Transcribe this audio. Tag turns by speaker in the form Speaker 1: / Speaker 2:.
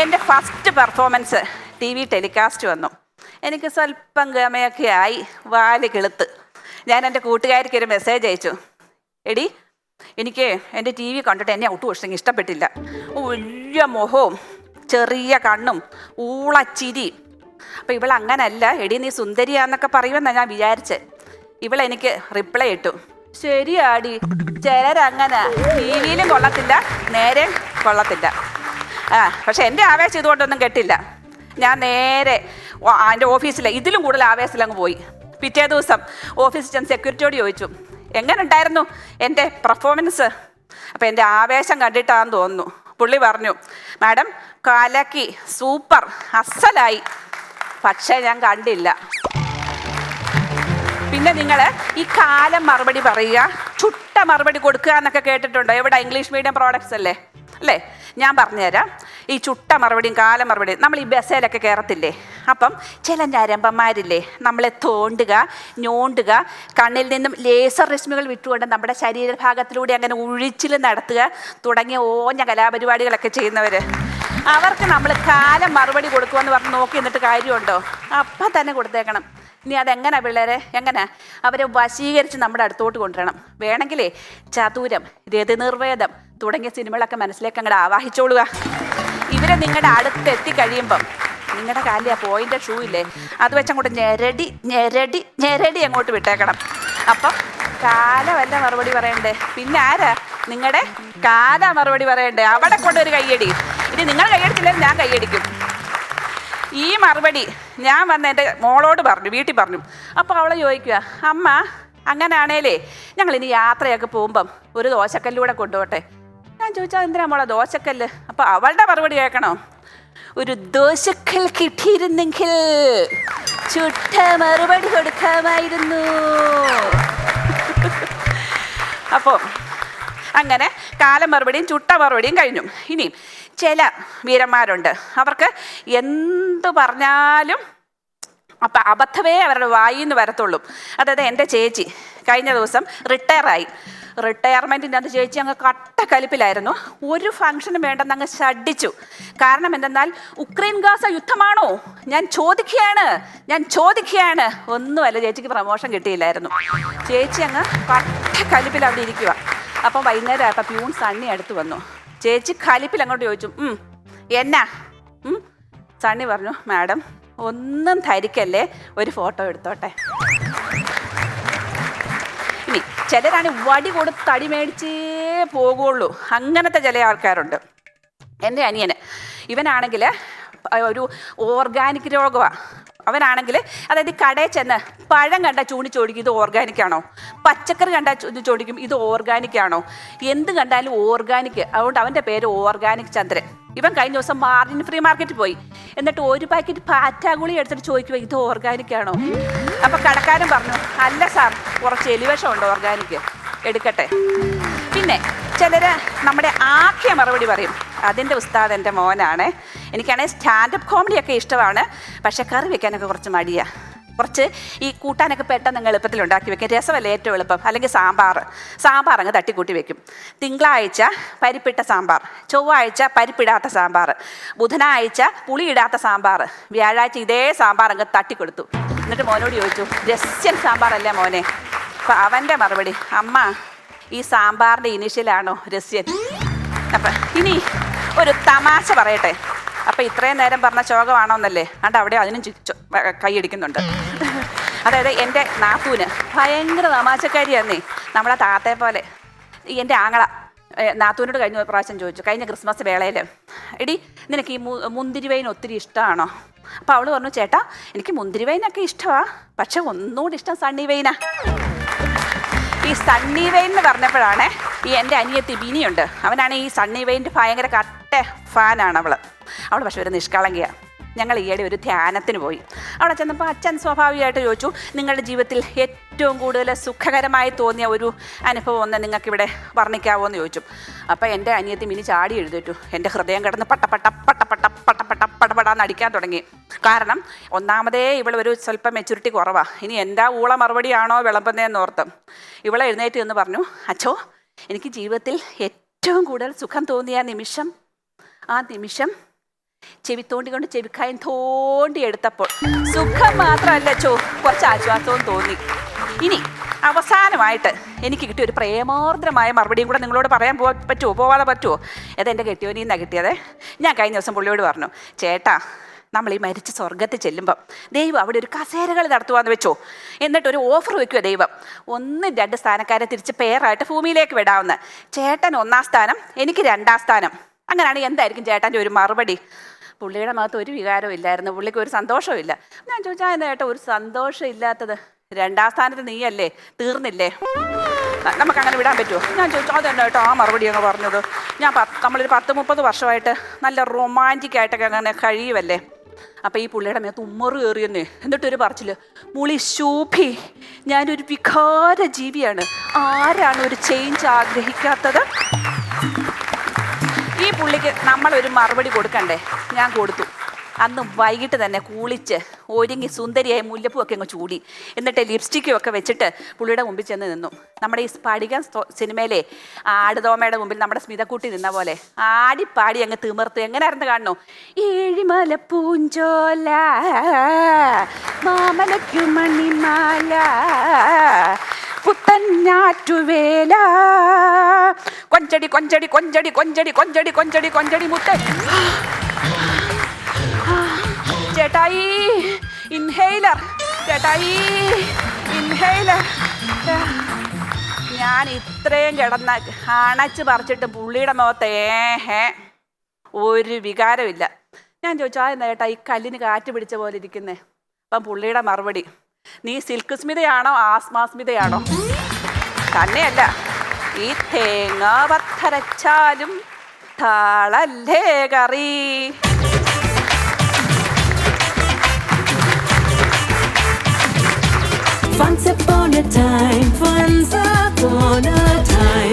Speaker 1: എൻ്റെ first performance TV telecast വന്നു. എനിക്ക് സ്വല്പം ഗമയൊക്കെ ആയി, വാല് കിളുത്ത്. ഞാൻ എൻ്റെ കൂട്ടുകാരിക്ക് ഒരു മെസ്സേജ് അയച്ചു, എടി എനിക്ക് എൻ്റെ TV കണ്ടിട്ട് എന്നെ ഒട്ടും ഇഷ്ടം ഇഷ്ടപ്പെട്ടില്ല. വലിയ മുഖവും ചെറിയ കണ്ണും ഊളച്ചിരി. അപ്പം ഇവളങ്ങനല്ല, എടി നീ സുന്ദരിയാന്നൊക്കെ പറയുമെന്നാണ് ഞാൻ വിചാരിച്ചത്. ഇവളെനിക്ക് റിപ്ലൈ ഇട്ടു, ശരിയാടി, ചിലരങ്ങനെ TV-യിലും കൊള്ളത്തില്ല, നേരെ കൊള്ളത്തില്ല. പക്ഷെ എൻ്റെ ആവേശം ഇതുകൊണ്ടൊന്നും കെട്ടില്ല. ഞാൻ നേരെ എൻ്റെ ഓഫീസിൽ ഇതിലും കൂടുതൽ ആവേശത്തിൽ അങ്ങ് പോയി. പിറ്റേ ദിവസം ഓഫീസിൽ ചെന്ന് സെക്യൂരിറ്റിയോട് ചോദിച്ചു, എങ്ങനെ ഉണ്ടായിരുന്നു എൻ്റെ പെർഫോമൻസ്? അപ്പം എൻ്റെ ആവേശം കണ്ടിട്ടാണെന്ന് തോന്നുന്നു. പുള്ളി പറഞ്ഞു, മാഡം കലക്കി, സൂപ്പർ, അസലായി. പക്ഷേ ഞാൻ കണ്ടില്ല. പിന്നെ നിങ്ങൾ ഈ കാലം മറുപടി പറയുക, ചുട്ട മറുപടി കൊടുക്കുക എന്നൊക്കെ കേട്ടിട്ടുണ്ടോ? എവിടെ? ഇംഗ്ലീഷ് മീഡിയം പ്രോഡക്ട്സ് അല്ലേ? ഞാൻ പറഞ്ഞുതരാം. ഈ ചുട്ട മറുപടിയും കാലം മറുപടിയും നമ്മൾ ഈ ബസ്സിലൊക്കെ കയറത്തില്ലേ? അപ്പം ചില ഞരമ്പന്മാരില്ലേ നമ്മളെ തോണ്ടുക, ഞോണ്ടുക, കണ്ണിൽ നിന്നും ലേസർ രശ്മികൾ വിട്ടുകൊണ്ട് നമ്മുടെ ശരീരഭാഗത്തിലൂടെ അങ്ങനെ ഉഴിച്ചിൽ നടത്തുക തുടങ്ങിയ ഓഞ്ഞ കലാപരിപാടികളൊക്കെ ചെയ്യുന്നവർ, അവർക്ക് നമ്മൾ കാലം മറുപടി കൊടുക്കുമെന്ന് പറഞ്ഞ് നോക്കി നിന്നിട്ട് കാര്യമുണ്ടോ? അപ്പം തന്നെ കൊടുത്തേക്കണം. ഇനി അതെങ്ങനെ പിള്ളേരെ, എങ്ങനെ അവരെ വശീകരിച്ച് നമ്മുടെ അടുത്തോട്ട് കൊണ്ടുവരണം. വേണമെങ്കിലേ ചതുരം, രതിനിർവേദം തുടങ്ങിയ സിനിമകളൊക്കെ മനസ്സിലേക്ക് അങ്ങോട്ട് ആവാഹിച്ചോളുക. ഇവരെ നിങ്ങളുടെ അടുത്ത് എത്തിക്കഴിയുമ്പം നിങ്ങളുടെ കാലിൽ ആ പോയിൻ്റെ ഷൂ ഇല്ലേ, അത് വെച്ചങ്ങോട്ട് ഞെരടി ഞെരടി ഞെരടി അങ്ങോട്ട് വിട്ടേക്കണം. അപ്പം കാലമല്ല മറുപടി പറയണ്ടേ, പിന്നെ ആരാ? നിങ്ങളുടെ കാല മറുപടി പറയണ്ടേ. അവിടെ കൊണ്ടൊരു കയ്യടി. ഇനി നിങ്ങൾ കയ്യടിച്ചില്ലെങ്കിൽ ഞാൻ കയ്യടിക്കും. ഈ മറുപടി ഞാൻ വന്ന് എൻ്റെ മോളോട് പറഞ്ഞു, വീട്ടിൽ പറഞ്ഞു. അപ്പോൾ അവളെ ചോദിക്കുക, അമ്മ അങ്ങനെയാണേലേ ഞങ്ങളിനി യാത്രയൊക്കെ പോകുമ്പം ഒരു ദോശക്കല്ലൂടെ കൊണ്ടുപോട്ടെ. ഞാൻ ചോദിച്ചാൽ എന്തിനാ മോളെ ദോശക്കല്ല്? അപ്പോൾ അവളുടെ മറുപടി കേൾക്കണോ? ഒരു ദോശക്കൽ കിട്ടിയിരുന്നെങ്കിൽ ചുട്ട മറുപടി കൊടുക്കാമായിരുന്നു. അപ്പോൾ അങ്ങനെ കാലം മറുപടിയും ചുട്ട മറുപടിയും കഴിഞ്ഞു. ഇനി ചില വീരന്മാരുണ്ട്, അവർക്ക് എന്തു പറഞ്ഞാലും അപ്പം അബദ്ധമേ അവരുടെ വായിൽ നിന്ന് വരത്തുള്ളൂ. അതായത് എൻ്റെ ചേച്ചി കഴിഞ്ഞ ദിവസം റിട്ടയറായി. റിട്ടയർമെൻറ്റിൻ്റെ അത് ചേച്ചി അങ്ങ് കട്ടക്കലിപ്പിലായിരുന്നു. ഒരു ഫംഗ്ഷനും വേണ്ടെന്ന് അങ്ങ് ഷഡിച്ചു. കാരണം എന്തെന്നാൽ ഉക്രൈൻ ഗാസ യുദ്ധമാണോ? ഞാൻ ചോദിക്കുകയാണ്. ഒന്നുമല്ല, ചേച്ചിക്ക് പ്രമോഷൻ കിട്ടിയില്ലായിരുന്നു. ചേച്ചി അങ്ങ് കട്ടക്കലിപ്പിൽ അവിടെ ഇരിക്കുക. അപ്പം വൈകുന്നേരം ആയപ്പോൾ പ്യൂൺ സണ്ണി അടുത്ത് വന്നു. ചേച്ചി കലിപ്പിൽ അങ്ങോട്ട് ചോദിച്ചു, എന്നാ? സണ്ണി പറഞ്ഞു, മാഡം ഒന്നും ധരിക്കല്ലേ, ഒരു ഫോട്ടോ എടുത്തോട്ടെ. ഇനി ചിലരാണ് വടി കൊടുത്ത് തടി മേടിച്ചേ പോകുള്ളൂ. അങ്ങനത്തെ ചില ആൾക്കാരുണ്ട്. എൻ്റെ അനിയന്, ഇവനാണെങ്കിൽ ഒരു ഓർഗാനിക് രോഗമാണ്. അവനാണെങ്കിൽ അതായത് കടയിൽ ചെന്ന് പഴം കണ്ടാൽ ചൂണ്ടിച്ചോടിക്കും, ഇത് ഓർഗാനിക്കാണോ? പച്ചക്കറി കണ്ടാൽ ചോദിക്കും, ഇത് ഓർഗാനിക്കാണോ? എന്ത് കണ്ടാലും ഓർഗാനിക്. അതുകൊണ്ട് അവൻ്റെ പേര് ഓർഗാനിക് ചന്ദ്രൻ. ഇവൻ കഴിഞ്ഞ ദിവസം മാർജിൻ ഫ്രീ മാർക്കറ്റിൽ പോയി. എന്നിട്ട് ഒരു പാക്കറ്റ് പാറ്റാഗുളി എടുത്തിട്ട് ചോദിക്കുക, ഇത് ഓർഗാനിക്കാണോ? അപ്പോൾ കടക്കാരൻ പറഞ്ഞു, അല്ല സാർ, കുറച്ച് എലിവിഷമുണ്ട്, ഓർഗാനിക്, എടുക്കട്ടെ. പിന്നെ ചിലർ നമ്മുടെ ആക്കിയ മറുപടി പറയും. അതിൻ്റെ ഉസ്താദ് എൻ്റെ മോനാണ്. എനിക്കാണെങ്കിൽ സ്റ്റാൻഡപ്പ് കോമഡിയൊക്കെ ഇഷ്ടമാണ്, പക്ഷേ കറി വെക്കാനൊക്കെ കുറച്ച് മടിയാണ്. കുറച്ച് ഈ കൂട്ടാനൊക്കെ പെട്ടെന്ന് എളുപ്പത്തിൽ ഉണ്ടാക്കി വെക്കും. രസമല്ല ഏറ്റവും എളുപ്പം. അല്ലെങ്കിൽ സാമ്പാർ അങ്ങ് തട്ടിക്കൂട്ടി വെക്കും. തിങ്കളാഴ്ച പരിപ്പിട്ട സാമ്പാർ, ചൊവ്വാഴ്ച പരിപ്പിടാത്ത സാമ്പാർ, ബുധനാഴ്ച പുളിയിടാത്ത സാമ്പാർ, വ്യാഴാഴ്ച ഇതേ സാമ്പാർ അങ്ങ് തട്ടിക്കൊടുത്തു. എന്നിട്ട് മോനോട് ചോദിച്ചു, രസ്യൻ സാമ്പാറല്ലേ മോനെ? അപ്പം അവൻ്റെ മറുപടി, അമ്മ ഈ സാമ്പാറിൻ്റെ ഇനിഷ്യലാണോ രസ്യൻ? അപ്പം ഇനി ഒരു തമാശ പറയട്ടെ. അപ്പം ഇത്രയും നേരം പറഞ്ഞ ശോകമാണോന്നല്ലേ? അതുകൊണ്ട് അവിടെ അതിനും കൈയടിക്കുന്നുണ്ട്. അതായത് എൻ്റെ നാത്തൂന് ഭയങ്കര തമാശക്കാരിയാന്നേ, നമ്മളെ താത്തയെ പോലെ. എൻ്റെ ആങ്ങള നാത്തൂനോട് കഴിഞ്ഞ പ്രാവശ്യം ചോദിച്ചു, കഴിഞ്ഞ ക്രിസ്മസ് വേളയിൽ, എടി നിനക്ക് ഈ മുന്തിരി വൈൻ ഒത്തിരി ഇഷ്ടമാണോ? അപ്പോൾ അവൾ പറഞ്ഞു, ചേട്ടാ എനിക്ക് മുന്തിരി വൈനൊക്കെ ഇഷ്ടമാണ്, പക്ഷെ ഒന്നുകൂടി ഇഷ്ടം സണ്ണി വൈനാ. ഈ സണ്ണി വൈൻ എന്ന് പറഞ്ഞപ്പോഴാണ് ഈ എൻ്റെ അനിയത്തി ബിനിയുണ്ട്, അവനാണ് ഈ സണ്ണി വൈൻ്റെ ഭയങ്കര കട്ട ഫാനാണ് അവൾ പക്ഷെ ഒരു നിഷ്കളങ്കയാണ്. ഞങ്ങൾ ഈയിടെ ഒരു ധ്യാനത്തിന് പോയി. അവിടെ ചെന്നപ്പോൾ അച്ഛൻ സ്വാഭാവികമായിട്ട് ചോദിച്ചു, നിങ്ങളുടെ ജീവിതത്തിൽ ഏറ്റവും കൂടുതൽ സുഖകരമായി തോന്നിയ ഒരു അനുഭവം ഒന്ന് നിങ്ങൾക്കിവിടെ വർണ്ണിക്കാവോ എന്ന് ചോദിച്ചു. അപ്പോൾ എൻ്റെ അനിയത്തി മിനി ചാടി എഴുന്നേറ്റു. എൻ്റെ ഹൃദയം കിടന്ന് പടപടാന്ന് അടിക്കാൻ തുടങ്ങി. കാരണം ഒന്നാമതേ ഇവളൊരു സ്വല്പം മെച്യൂരിറ്റി കുറവാണ്. ഇനി എൻ്റെ ഊള മറുപടിയാണോ വിളമ്പുന്നതെന്ന് ഓർത്ത് ഇവളെ എഴുന്നേറ്റ് എന്ന് പറഞ്ഞു, അച്ഛോ എനിക്ക് ജീവിതത്തിൽ ഏറ്റവും കൂടുതൽ സുഖം തോന്നിയ നിമിഷം, ആ നിമിഷം ചെവിത്തോണ്ടി കൊണ്ട് ചെവിക്കായും തോണ്ടി എടുത്തപ്പോൾ സുഖം മാത്രമല്ല ചോ, കുറച്ച് ആശ്വാസവും തോന്നി. ഇനി അവസാനമായിട്ട് എനിക്ക് കിട്ടിയ ഒരു പ്രേമാർദ്രമായ മറുപടിയും കൂടെ നിങ്ങളോട് പറയാൻ പോവാതെ പറ്റുമോ? അതെൻ്റെ കെട്ടിയോനിൽ നിന്നാണ് കിട്ടിയത്. ഞാൻ കഴിഞ്ഞ ദിവസം പുള്ളിയോട് പറഞ്ഞു, ചേട്ടാ നമ്മൾ ഈ മരിച്ച് സ്വർഗത്തിൽ ചെല്ലുമ്പം ദൈവം അവിടെ ഒരു കസേരകൾ നടത്തുവാന്ന് വെച്ചോ, എന്നിട്ടൊരു ഓഫർ വെക്കുമോ ദൈവം, 1-2 സ്ഥാനക്കാരെ തിരിച്ച് പേരായിട്ട് ഭൂമിയിലേക്ക് വിടാവുന്ന. ചേട്ടൻ 1-ാം സ്ഥാനം, എനിക്ക് 2-ാം സ്ഥാനം. അങ്ങനെയാണെങ്കിൽ എന്തായിരിക്കും ചേട്ടൻ്റെ ഒരു മറുപടി? പുള്ളിയുടെ മുഖത്ത് ഒരു വികാരവും ഇല്ലായിരുന്നു, പുള്ളിക്ക് ഒരു സന്തോഷവും ഇല്ല. ഞാൻ ചോദിച്ചാൽ എന്താ ചേട്ടാ ഒരു സന്തോഷം ഇല്ലാത്തത്? 2-ാം സ്ഥാനത്ത് നീയല്ലേ, തീർന്നില്ലേ, നമുക്കങ്ങനെ വിടാൻ പറ്റുമോ? ഞാൻ ചോദിച്ചു അതെന്നാ കേട്ടോ ആ മറുപടി അങ്ങ് പറഞ്ഞത്. നമ്മളൊരു 10-30 വർഷമായിട്ട് നല്ല റൊമാൻറ്റിക്കായിട്ടൊക്കെ അങ്ങനെ കഴിയുമല്ലേ. അപ്പോൾ ഈ പുള്ളിയുടെ മേത്ത് ഉമ്മറ് കയറിയെന്നേ. എന്നിട്ടൊരു പറച്ചില്, മുളി ശോഭി, ഞാനൊരു വികാര ജീവിയാണ്, ആരാണ് ഒരു ചേഞ്ച് ആഗ്രഹിക്കാത്തത്? ഈ പുള്ളിക്ക് നമ്മളൊരു മറുപടി കൊടുക്കണ്ടേ? ഞാൻ കൊടുത്തു. അന്ന് വൈകിട്ട് തന്നെ കുളിച്ച് ഒരുങ്ങി സുന്ദരിയായ മുല്ലപ്പൂവൊക്കെ അങ്ങ് ചൂടി, എന്നിട്ട് ലിപ്സ്റ്റിക്കും ഒക്കെ വെച്ചിട്ട് പുള്ളിയുടെ മുമ്പിൽ ചെന്ന് നിന്നു. നമ്മുടെ ഈ സ്ഫടികം സിനിമയിലെ ആടുതോമയുടെ മുമ്പിൽ നമ്മുടെ സ്മിതക്കുട്ടി നിന്ന പോലെ ആടിപ്പാടി അങ്ങ് തിമിർത്തു. എങ്ങനെയായിരുന്നു കാണണോ? ഏഴിമല പൂഞ്ചോല മാമലയ്ക്കു മണിമാല പുത്തഞ്ഞാറ്റുവേല കൊഞ്ചടി കൊഞ്ചടി കൊഞ്ചടി കൊഞ്ചടി കൊഞ്ചടി കൊഞ്ചടി കൊഞ്ചടി മുത്ത. ചേട്ടായി ഇൻഹെയിലർ, ചേട്ടായി ഇൻഹെയിലർ. ഞാൻ ഇത്രയും കിടന്ന അണച്ച് പറിച്ചിട്ട് പുള്ളിയുടെ മുഖത്ത് ഒരു വികാരമില്ല. ഞാൻ ചോദിച്ചു എന്താ ചേട്ടാ ഈ കല്ലിന് കാറ്റ് പിടിച്ച പോലെ ഇരിക്കുന്നേ? അപ്പം പുള്ളിയുടെ മറുപടി, നീ സിൽക്ക് സ്മിതയാണോ ആസ്മാസ്മിതയാണോ? തന്നെയല്ല, ഈ തേങ്ങ പത്തരച്ചാലും താളല്ലേ കറി.
Speaker 2: Once upon a time, once upon a time.